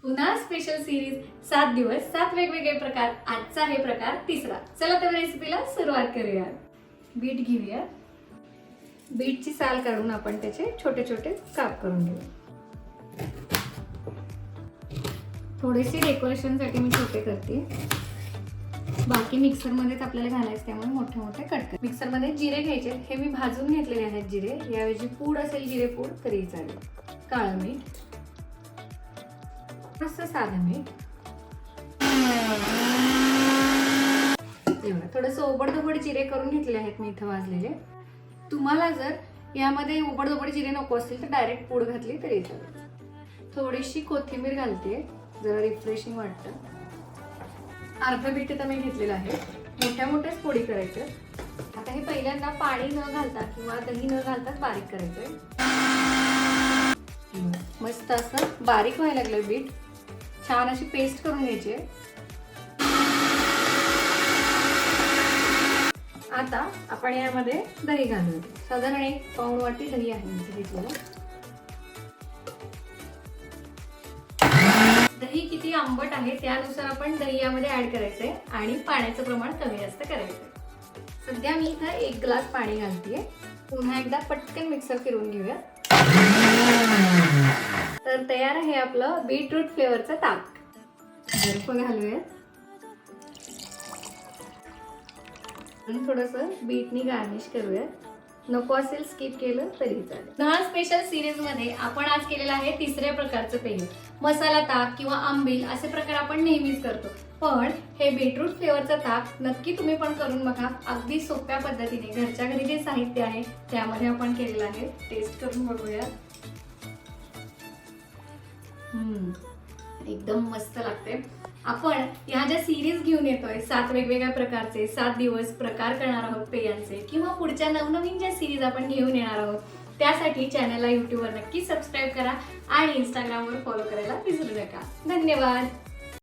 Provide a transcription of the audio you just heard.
पुन्हा special series 7 दिवस 7 वेगवेगळे प्रकार. आजचा आहे प्रकार तिसरा. चला तर रेसिपीला सुरुवात करूया. बीट घेऊया. बीटची साल काढून आपण त्याचे छोटे छोटे काप करून घेऊया. थोडेसे डेकोरेशनसाठी मी छोटे करते. बाकी मिक्सर मध्येच आपल्याला घालायचं त्यामुळे मोठे मोठे कट कर. मिक्सर मध्ये जिरे घ्यायचे. हे मी भाजून घेतलेले आहेत जिरे. याऐवजी पूड असेल जिरे पूड तरी चालेल. काळं मीठ, थोडंसं साधं मीठ, थोडंसं ओबडधोबड जिरे करून घेतले आहेत मी इथं भाजलेले. तुम्हाला जर यामध्ये ओबडधोबड जिरे नको असतील तर डायरेक्ट पूड घातली तरी चालेल. थोडीशी कोथिंबीर घालते, जरा रिफ्रेशिंग वाटतं. अर्ध बीट इथं मी घेतलेलं आहे. मोठ्या मोठ्याच पोळी करायचं. आता हे पहिल्यांदा पाणी न घालता किंवा दही न घालताच बारीक करायचंय. मस्त असं बारीक व्हायला लागलं बीट. छान अशी पेस्ट करून घ्यायची. आता आपण यामध्ये दही घालूया. साधारण 1 पाऊण वाटी दही आहे मी घेतलेलं. दही किती आंबट आहे त्यानुसार आपण दही यामध्ये ऍड करायचंय आणि पाण्याचं प्रमाण कमी जास्त करायचंय. सध्या मी इथं 1 ग्लास पाणी घालतेय. पुन्हा एकदा पटकन मिक्सर फिरवून घेऊया. तर तयार आहे आपलं बीटरूट फ्लेवरचं ताक. बर्फ घालूया. थोडंसं बीटनी गार्निश करूया. नको असेल स्किप केलं तरी चालेल. दहा स्पेशल सिरीज मध्ये आपण आज केलेलं आहे तिसऱ्या प्रकारचं पेय. मसाला ताक किंवा आंबील असे प्रकार आपण नेहमीच करतो, पण हे बीटरूट फ्लेवरचं ताक नक्की तुम्ही पण करून बघा. अगदी सोप्या पद्धतीने घरच्या घरी जे साहित्य आहे त्यामध्ये आपण केलेलं आहे. टेस्ट करून बघूया. एकदम मस्त लागते. आपण ह्या ज्या सिरीज घेऊन येतोय 7 वेगवेगळ्या प्रकारचे 7 दिवस प्रकार करणार आहोत पेयांचे, किंवा पुढच्या नवनवीन ज्या सिरीज आपण घेऊन येणार आहोत त्यासाठी चॅनलला यूट्यूबवर नक्की सबस्क्राईब करा आणि इंस्टाग्रामवर फॉलो करायला विसरू नका. धन्यवाद.